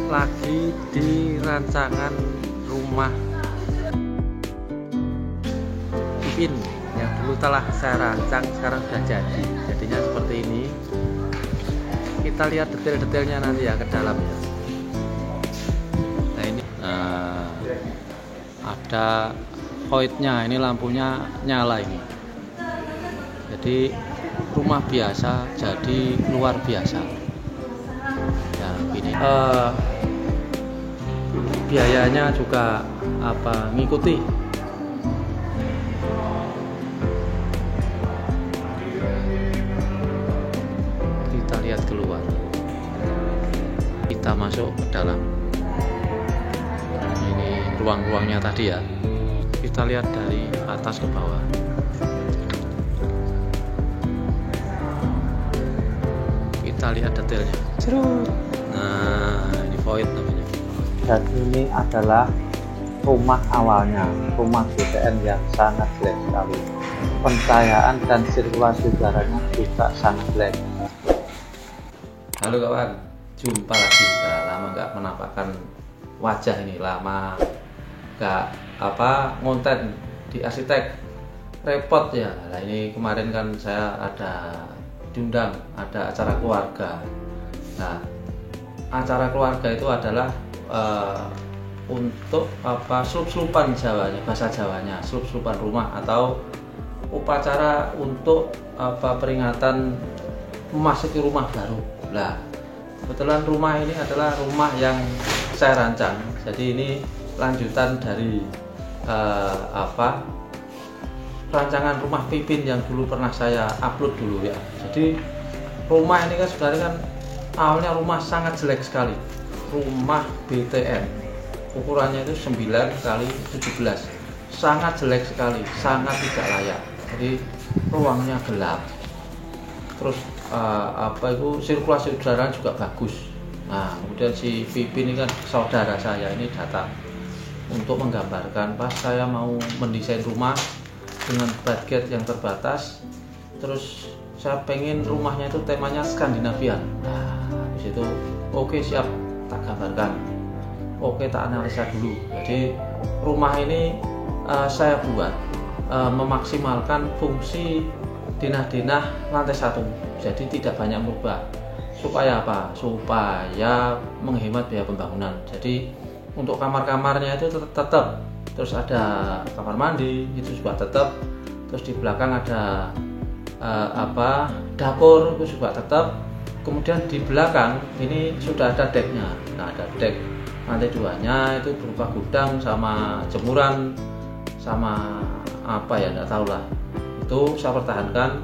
Lagi di rancangan rumah Ipin yang dulu telah saya rancang, sekarang sudah jadi. Jadinya seperti ini. Kita lihat detail-detailnya nanti ya ke dalam ya. Nah ini ada voidnya, ini lampunya nyala ini. Jadi rumah biasa jadi luar biasa. Ya gini. Biayanya juga ngikuti. Kita lihat keluar, kita masuk ke dalam. Ini ruang-ruangnya tadi ya, kita lihat dari atas ke bawah. Kita lihat detailnya. Nah, ini void namanya. Dan ini adalah rumah awalnya, rumah BTN yang sangat jelek sekali. Pencahayaan dan sirkulasi udaranya juga sangat jelek. Halo kawan, jumpa lagi. Lama nggak menampakkan wajah ini, lama nggak ngonten di arsitek, repot ya. Nah ini kemarin kan saya diundang, ada acara keluarga. Nah acara keluarga itu adalah untuk slup-slupan Jawanya, bahasa Jawanya, slup-slupan rumah atau upacara untuk peringatan memasuki rumah baru. Nah, kebetulan rumah ini adalah rumah yang saya rancang. Jadi ini lanjutan dari rancangan rumah Pipin yang dulu pernah saya upload dulu ya. Jadi rumah ini kan sebenarnya kan awalnya rumah sangat jelek sekali. Rumah BTN, ukurannya itu 9x17, sangat jelek sekali, sangat tidak layak. Jadi ruangnya gelap, terus sirkulasi udara juga bagus. Nah kemudian si Pipin ini kan saudara saya ini datang untuk menggambarkan pas saya mau mendesain rumah dengan budget yang terbatas, terus saya pengen rumahnya itu temanya Skandinavian. Nah habis itu oke, siap, tak gambarkan, oke, tak analisa dulu. Jadi rumah ini saya buat memaksimalkan fungsi denah-denah lantai 1, jadi tidak banyak berubah. Supaya apa? Supaya menghemat biaya pembangunan. Jadi untuk kamar-kamarnya itu tetap, terus ada kamar mandi itu juga tetap, terus di belakang ada dapur itu juga tetap. Kemudian di belakang ini sudah ada decknya. Nah ada deck lantai 2-nya itu berupa gudang sama jemuran sama nggak tahu lah. Itu saya pertahankan.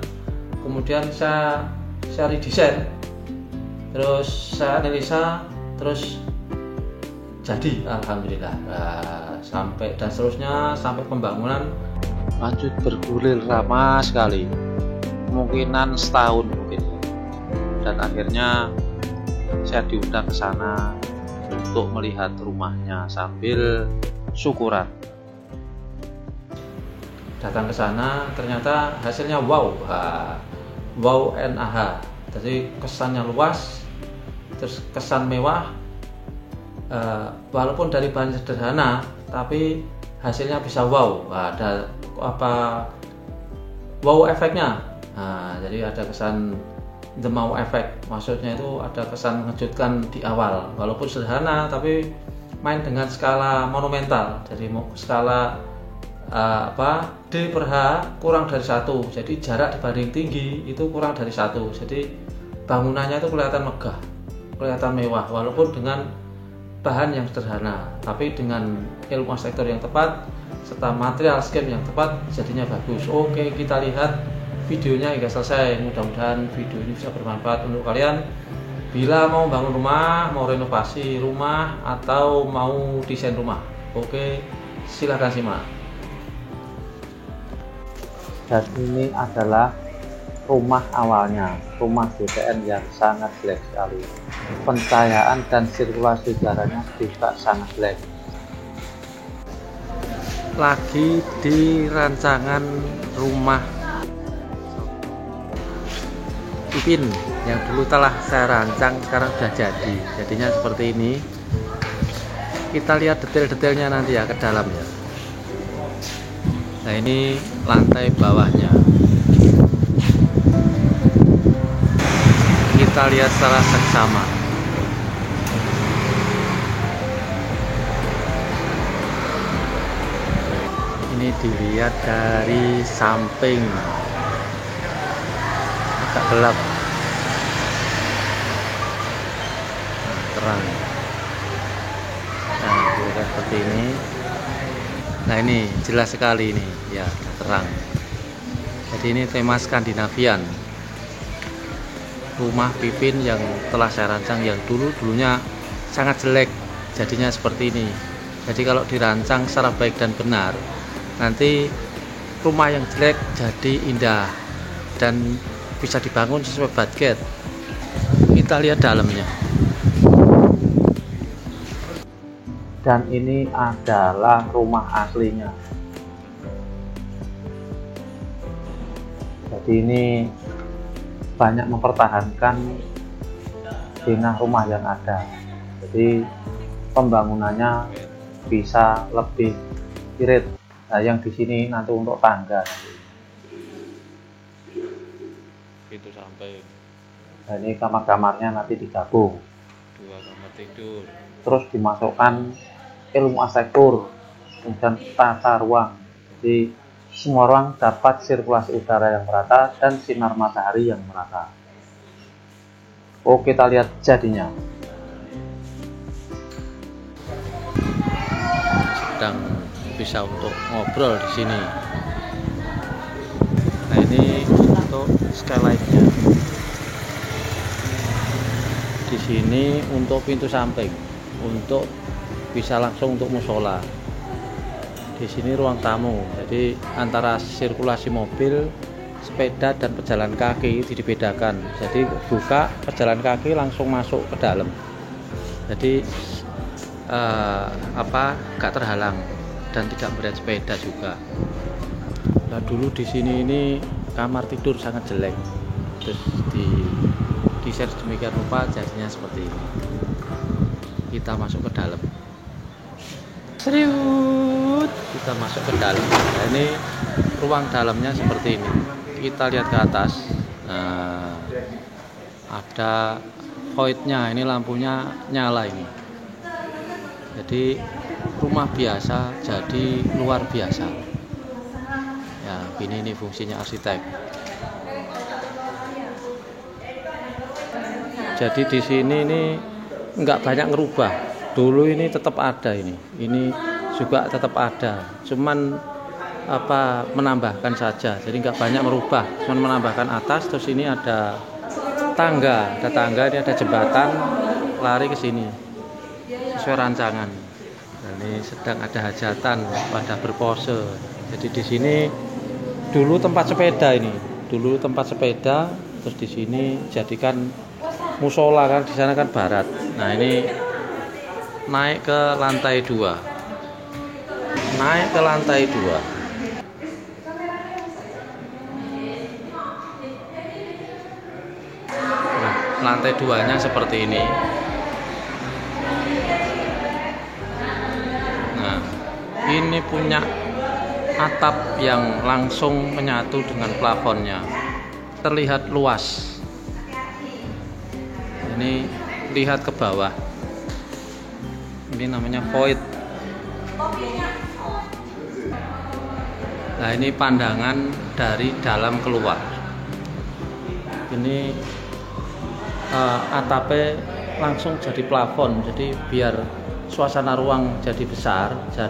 Kemudian saya redesign, terus saya analisa, terus jadi alhamdulillah. Sampai dan seterusnya sampai pembangunan lanjut bergulir lama sekali, kemungkinan setahun mungkin. Dan akhirnya saya diundang ke sana untuk melihat rumahnya sambil syukuran. Datang ke sana ternyata hasilnya wow NAH. Jadi kesannya luas, terus kesan mewah, walaupun dari bahan sederhana tapi hasilnya bisa wow. Ada wow efeknya. Nah, jadi ada kesan the wow effect, maksudnya itu ada kesan mengejutkan di awal, walaupun sederhana tapi main dengan skala monumental. Jadi skala D per H kurang dari 1, jadi jarak dibanding tinggi itu kurang dari 1. Jadi bangunannya itu kelihatan megah, kelihatan mewah, walaupun dengan bahan yang sederhana, tapi dengan ilmu arsitektur yang tepat serta material scheme yang tepat jadinya bagus. Oke, kita lihat videonya hingga selesai. Mudah-mudahan video ini bisa bermanfaat untuk kalian bila mau bangun rumah, mau renovasi rumah, atau mau desain rumah. Oke, silahkan simak. Dan ini adalah rumah awalnya, rumah BTN yang sangat jelek sekali. Pencahayaan dan sirkulasi udaranya juga sangat jelek. Lagi di rancangan rumah Ipin yang dulu telah saya rancang, sekarang sudah jadi. Jadinya seperti ini. Kita lihat detail-detailnya nanti ya ke dalam ya. Nah ini lantai bawahnya. Kita lihat secara seksama. Ini dilihat dari samping, agak gelap, terang. Nah dilihat seperti ini. Nah ini jelas sekali ini ya, terang. Jadi ini tema Skandinavian, rumah Pipin yang telah saya rancang, yang dulunya sangat jelek jadinya seperti ini. Jadi kalau dirancang secara baik dan benar, nanti rumah yang jelek jadi indah dan bisa dibangun sesuai budget. Kita lihat dalamnya. Dan ini adalah rumah aslinya. Jadi ini banyak mempertahankan zona rumah yang ada. Jadi pembangunannya bisa lebih irit. Nah, yang di sini nanti untuk tangga. Pintu sampai. Nah, ini kamar-kamarnya nanti digabung. 2 kamar tidur. Terus dimasukkan ilmu arsitektur dan tata ruang. Jadi semua ruang dapat sirkulasi udara yang merata dan sinar matahari yang merata. Oke, kita lihat jadinya. Sedang bisa untuk ngobrol di sini. Nah ini untuk skylight-nya. Di sini untuk pintu samping, untuk bisa langsung untuk musola. Di sini ruang tamu. Jadi antara sirkulasi mobil, sepeda dan pejalan kaki itu dibedakan. Jadi buka pejalan kaki langsung masuk ke dalam. Jadi nggak terhalang dan tidak berat sepeda juga. Nah dulu di sini ini kamar tidur sangat jelek, terus di desain sedemikian rupa jadinya seperti ini. Kita masuk ke dalam. Serius, kita masuk ke dalam. Nah, ini ruang dalamnya seperti ini. Kita lihat ke atas. Nah, ada void-nya. Ini lampunya nyala ini. Jadi rumah biasa jadi luar biasa. Ya, ini fungsinya arsitek. Jadi di sini ini nggak banyak ngerubah. Dulu ini tetap ada ini juga tetap ada. Cuman menambahkan saja. Jadi nggak banyak merubah. Cuman menambahkan atas. Terus ini ada tangga, ini ada jembatan lari ke sini sesuai rancangan. Nah, ini sedang ada hajatan pada berpose. Jadi di sini dulu tempat sepeda ini. Terus di sini jadikan musola kan, di sana kan barat. Nah ini naik ke lantai 2. Nah, lantai 2-nya seperti ini. Nah, ini punya atap yang langsung menyatu dengan plafonnya. Terlihat luas. Ini lihat ke bawah. Ini namanya void. Nah ini pandangan dari dalam keluar. Ini atapnya langsung jadi plafon. Jadi biar suasana ruang jadi besar dan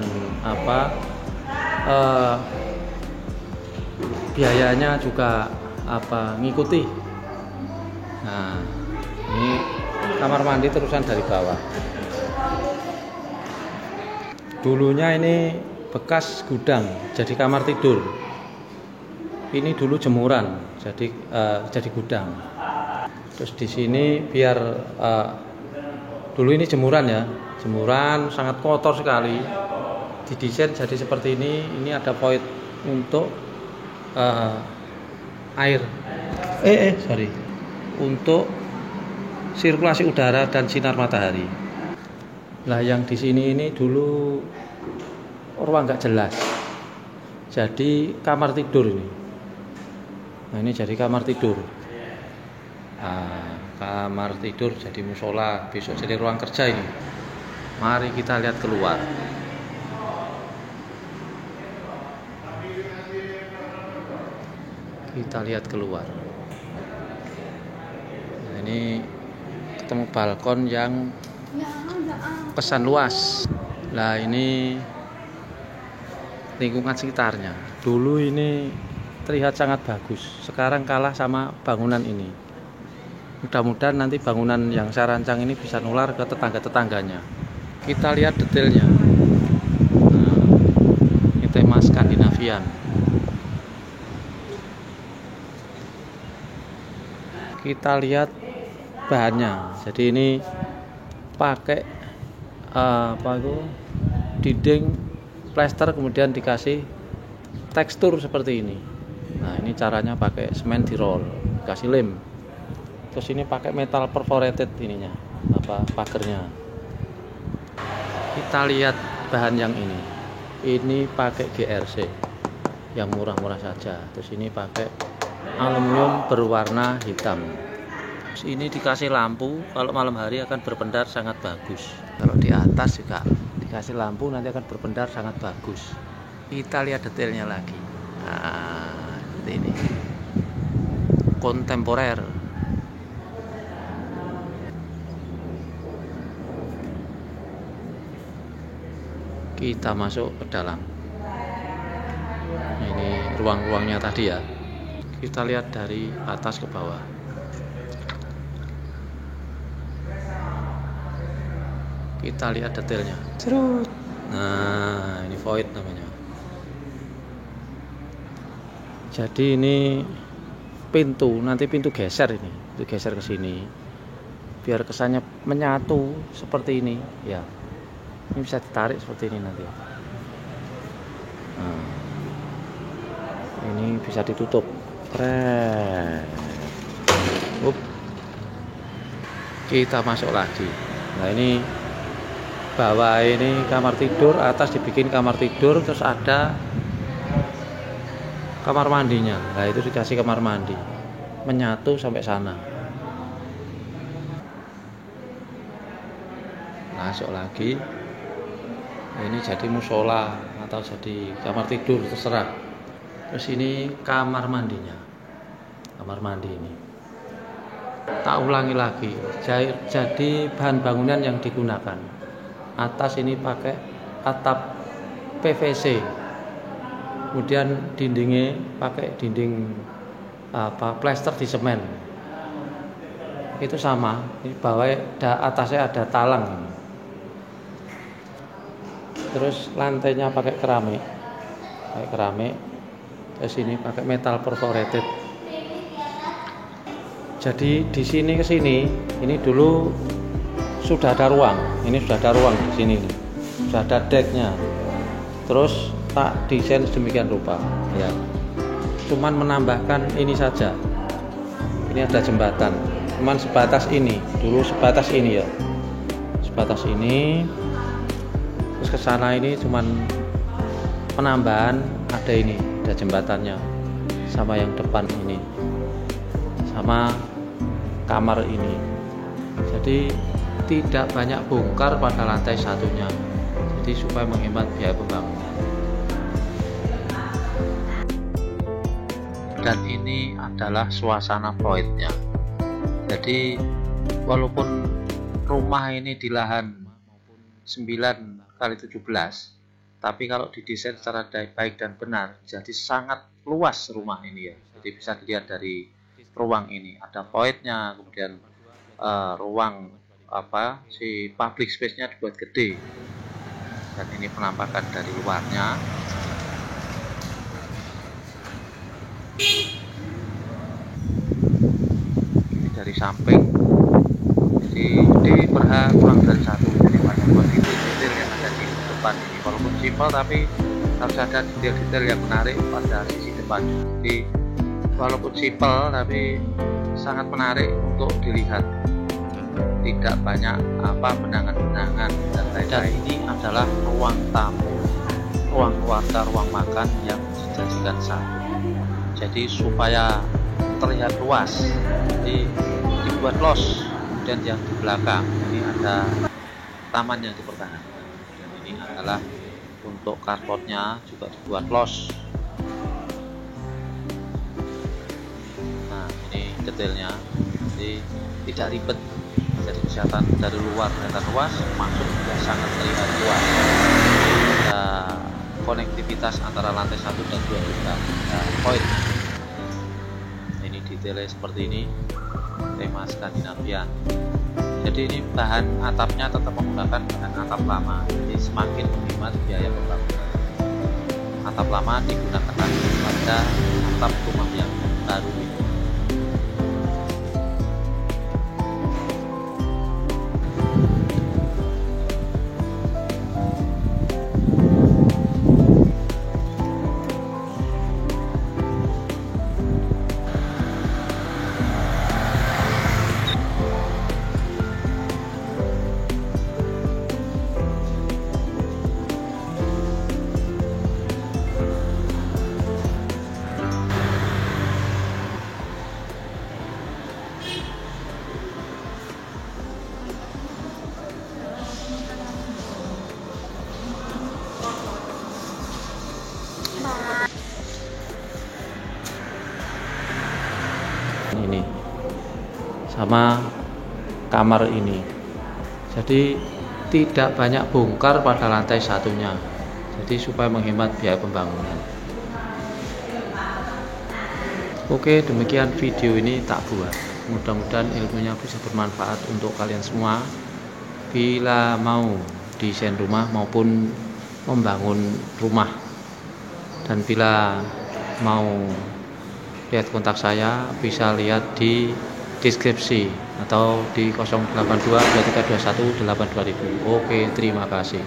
biayanya juga ngikuti. Nah ini kamar mandi terusan dari bawah. Dulunya ini bekas gudang, jadi kamar tidur. Ini dulu jemuran, jadi gudang. Terus di sini biar dulu ini jemuran ya, jemuran sangat kotor sekali. Didesain jadi seperti ini. Ini ada void untuk air. Untuk sirkulasi udara dan sinar matahari. Lah yang di sini ini dulu ruang nggak jelas, jadi kamar tidur ini. Nah ini jadi kamar tidur. Nah, kamar tidur jadi musola, besok jadi ruang kerja ini. Mari kita lihat keluar. Kita lihat keluar. Nah, ini ketemu balkon yang pesan luas. Nah ini lingkungan sekitarnya. Dulu ini terlihat sangat bagus. Sekarang kalah sama bangunan ini. Mudah-mudahan nanti bangunan yang saya rancang ini bisa nular ke tetangga-tetangganya. Kita lihat detailnya. Nah, ini tema Skandinavian. Kita lihat bahannya. Jadi ini pakai dinding plester, kemudian dikasih tekstur seperti ini. Nah ini caranya pakai semen di roll, kasih lem. Terus ini pakai metal perforated ininya, pagernya. Kita lihat bahan yang ini. Ini pakai GRC yang murah-murah saja. Terus ini pakai aluminium berwarna hitam. Terus ini dikasih lampu, kalau malam hari akan berpendar sangat bagus. Kalau di atas juga dikasih lampu nanti akan berpendar sangat bagus. Kita lihat detailnya lagi. Nah, seperti ini. Kontemporer. Kita masuk ke dalam. Ini ruang-ruangnya tadi ya. Kita lihat dari atas ke bawah. Kita lihat detailnya. Cerut. Nah, ini void namanya. Jadi ini pintu, nanti pintu geser ini. Itu geser ke sini. Biar kesannya menyatu seperti ini, ya. Ini bisa ditarik seperti ini nanti. Nah, ini bisa ditutup. Keren. Kita masuk lagi. Nah, ini bawah ini kamar tidur, atas dibikin kamar tidur, terus ada kamar mandinya. Nah itu dikasih kamar mandi, menyatu sampai sana. Masuk lagi. Ini jadi musola atau jadi kamar tidur, terserah. Terus ini kamar mandinya, kamar mandi ini. Tak ulangi lagi. Jadi bahan bangunan yang digunakan. Atas ini pakai atap PVC, kemudian dindingnya pakai dinding plester di semen. Itu sama. Ini bawah atasnya ada talang. Terus lantainya pakai keramik, Terus ini pakai metal perforated. Jadi di sini ke sini, ini dulu sudah ada ruang. Ini sudah ada ruang di sini. Sudah ada decknya. Terus tak desain sedemikian rupa, ya. Cuman menambahkan ini saja. Ini ada jembatan. Cuman sebatas ini. Dulu sebatas ini ya. Sebatas ini. Terus ke sana ini cuman penambahan, ada ini, ada jembatannya. Sama yang depan ini. Sama kamar ini. Jadi tidak banyak bongkar pada lantai satunya, jadi supaya menghemat biaya pembangunan. Dan ini adalah suasana voidnya. Jadi walaupun rumah ini di lahan 9x17, tapi kalau didesain secara baik dan benar, jadi sangat luas rumah ini ya. Jadi bisa dilihat dari ruang ini, ada voidnya, kemudian ruang si public space-nya dibuat gede, dan ini penampakan dari luarnya. Ini dari samping, jadi kurang dari satu, jadi banyak detail yang ada di depan ini. Walaupun simpel tapi harus ada detail-detail yang menarik pada sisi depan. Jadi walaupun simpel tapi sangat menarik untuk dilihat. Tidak banyak benangan-benangan dan lain Dan ini adalah ruang tamu, ruang keluarga, ruang makan yang dijadikan satu. Jadi supaya terlihat luas, jadi dibuat los. Dan yang di belakang ini ada taman yang dipertahankan. Dan ini adalah untuk carportnya juga dibuat los. Nah, ini detailnya, jadi tidak ribet. Jadi kesehatan dari luar kelihatan luas, masuk juga sangat terlihat luas. Ada konektivitas antara lantai 1 dan 2 juga ada poin. Ini detailnya seperti ini, tema Skandinavian. Jadi ini bahan atapnya tetap menggunakan bahan atap lama, jadi semakin menghemat biaya pembangunan. Atap lama digunakan lagi pada atap rumah yang baru ini. Ini sama kamar ini, jadi tidak banyak bongkar pada lantai satunya, jadi supaya menghemat biaya pembangunan. Oke, demikian video ini tak buat, mudah-mudahan ilmunya bisa bermanfaat untuk kalian semua bila mau desain rumah maupun membangun rumah. Dan bila mau lihat kontak saya bisa lihat di deskripsi atau di 082 2321 82000. Oke, terima kasih.